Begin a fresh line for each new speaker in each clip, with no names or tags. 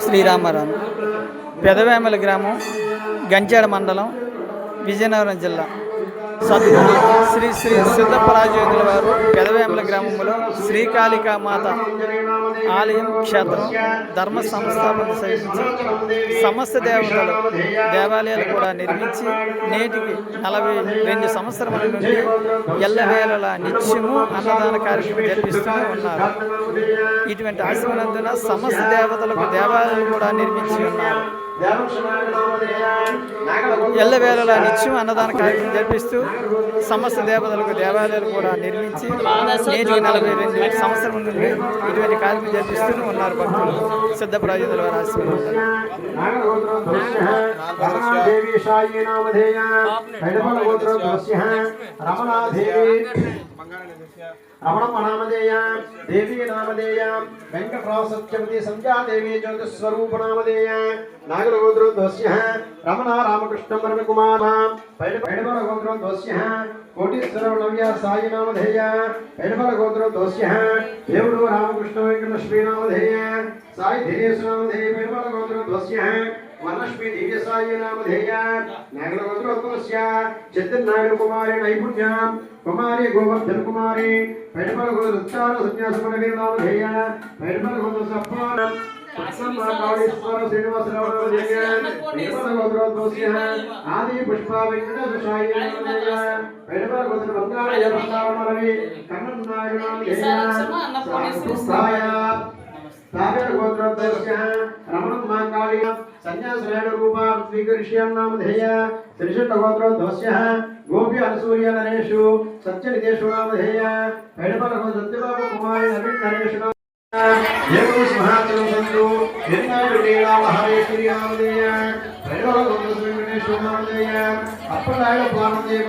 శ్రీరామారావు పెదవేమల గ్రామం, గంచాడ మండలం, విజయనగరం జిల్లా. సద్గురు శ్రీ శ్రీ సిద్ధప్పరాజేంద్రుల వారు పెదవేమల గ్రామంలో శ్రీకాళికామాత ఆలయం, క్షేత్రం, ధర్మ సంస్థాపన సహించి సమస్త దేవతలు దేవాలయాలు కూడా నిర్మించి నేటికి 42 సంవత్సరముల నుండి ఎల్లవేళలా నిత్యము అన్నదాన కార్యక్రమం జరిపిస్తూనే ఉన్నారు. ఇటువంటి ఆశ్రమనందున సమస్త దేవతలకు దేవాలయాలు కూడా నిర్మించి ఉన్నారు. ఎల్లవేళలా నిత్యం అన్నదాన కార్యక్రమం జరిపిస్తూ సమస్త దేవతలకు దేవాలయాలు కూడా నిర్మించి నేటికి 42 సంవత్సరం నుండి ఇటువంటి కార్యక్రమం జరిపిస్తూనే ఉన్నారు భక్తులు. సిద్ధప్పరాజేంద్రుల వారి ఆశ్రమంలో
రమణమ్మ నామధేయ, దేవీ నామధేయ, వెంకట్రావు సత్యవతి సంధ్యాదేవి జ్యోతిస్వరూప నామధేయ, నాగరగోత్రోద్వస్య రమణ రామకృష్ణ వరకుమార, పైడపల గోత్రోద్వస్య కోటీశ్వర నవ్య సాయి నామధేయ, పైడపల గోత్రోద్వస్య దేవుడు రామకృష్ణ వెంకటలక్ష్మీ నామధేయ, సాయి ధీరేశ్ నామధేయ, పైడపల గోత్రోద్వస్య వనలక్ష్మి దివ్య సాయి నామధేయ, నాగరగోత్రోద్వస్య చతుర్నాయుడు కుమారి నైపుణ్య కుమారి గోవర్ధన కుమారి, పైడపల గోత్రోచ్చార సన్యాసమణ వీర నామధేయ, పైడపల గోత్ర సప్పాన ఆది పుష్ప వెంకటేశ్వర రమణమ్మ కాళీ సన్యాసరేణ రూపం స్వీకరిష్యాం నామధేయ, త్రిశండ గోత్రోద్వస్య గోపి అనసూయ నరేషు సత్యనిదేశు నామధేయ, పైడపల సత్యబాబు కుమారి నవీన్ నరేషు దేవుడు సింహాచలం సంతు నిర్ణాయుడు లీలా మహేశ్వరి నామధేయ, పైడపల వెంకటేశ్వర నామధేయ, అప్పనాయుడు ప్రాణదేవ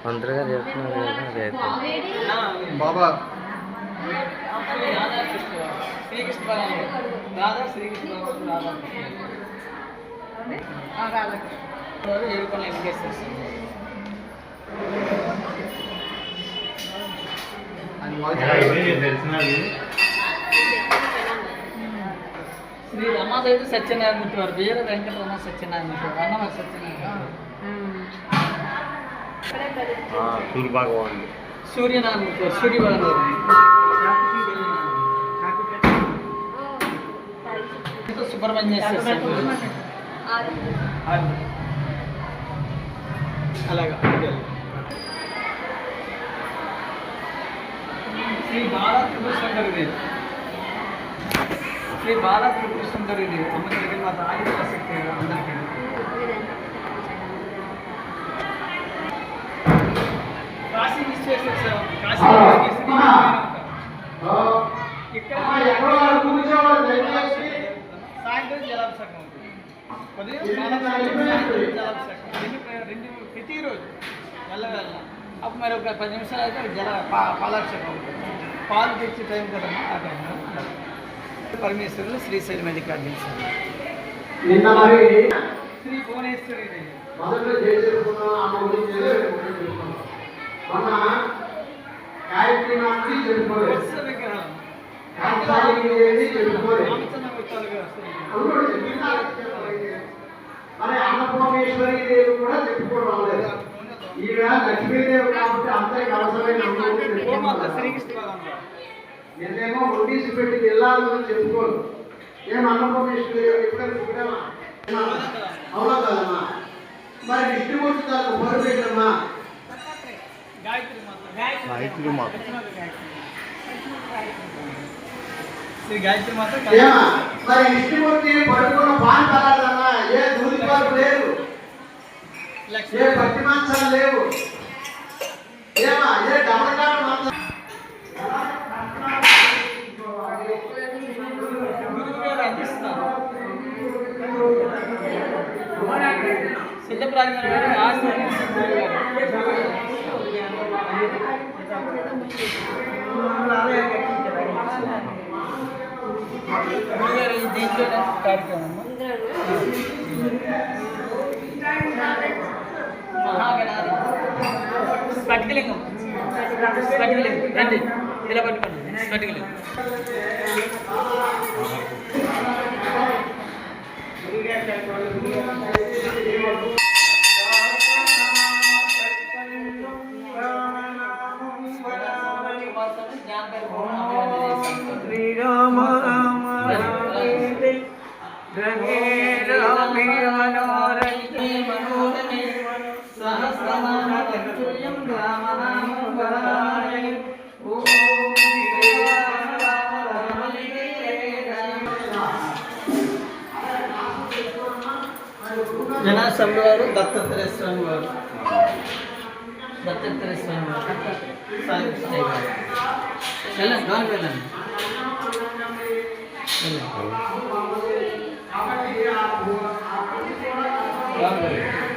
మంత్రిగా చెప్తున్నారు
బాబా
శ్రీకృష్ణ రాధా శ్రీకృష్ణ ఏడుకొండల వెంకటేశ్వర శ్రీ రమాదేవి సత్యనారాయణమూర్తి వారు, వీర వెంకటరమ సత్యనారాయణమూర్తి వారు, అన్నవారి సత్యనారాయణ,
సూర్యభగవాన్
సూర్యనారాయణమూర్తి వారు, సూర్యభగవాన్ సుబ్రహ్మణ్యేశ్వర అలాగా. శ్రీ బాలా త్రిపుర సుందరి, శ్రీ బాలా త్రిపుర సుందరి అమ్మ జగన్మాత ఆదిశక్తి అందరికీ. కాశీ విశ్వేశ్వర కాశీ ఇక్కడ సాయంత్రం జలాభిషేకం ఉంటుంది, ఉదయం జలాభిషేకం రెండు ప్రతిరోజు వెళ్ళ అప్పుడు మరి ఒక 10 నిమిషాలు అయితే పాలాభిషేకం ఉంటుంది. పాలు తెచ్చే టైం కదమ్మా, ఆ టైంలో పరమేశ్వరులు శ్రీశైలం మల్లికార్జున స్వామి, శ్రీ భువనేశ్వరి విగ్రహం
అన్నపూర్ణేశ్వరి దేవి కూడా చెప్పుకోవడం లేదు. ఈడ లక్ష్మీదేవి కాబట్టి అందరికి అవసరమైన
గోమాత శ్రీకృష్ణ భగవాన్.
నేనేమో ఒడిసి పెట్టి వెళ్ళాలని చెప్పుకోను. ఏం అన్నపూర్ణేశ్వరి ఎప్పుడైనా చూడమా? అవునా కదమ్మా? మరి విష్ణుమూర్తి దానికి మొదలు పెట్టమ్మా.
గాయత్రి మాత.
గాయత్రి మాత.
శ్రీ గాయత్రి మాత.
ఏమా మరి విష్ణుమూర్తి పడుకున్న పాన్ తలాడదమ్మా. ఏ దూదిపాలు లేవు, ఏ పట్టి మాంసాలు లేవు. ఏమా ఏ డమరకాల మాంసం.
గురువు గారు అందిస్తున్నారు. సిద్ధప్రాజ్ఞ గారు ఆశీర్వదిస్తున్నారు. గురుగారు ఈ దీంట్లో కార్యక్రమం మహాగణాది స్ఫటికలింగం. స్ఫటికలింగం రండి, ఇలా పట్టుకోండి. స్ఫటికలింగం జనాశ్రముడు వారు దత్తాత్రేయ స్వామి వారు. దత్తాత్రేయ స్వామి వారు సాయి కృష్ణయ్య గారు. వెళ్ళండి, లోనికి వెళ్ళండి. లోనికి వెళ్ళండి.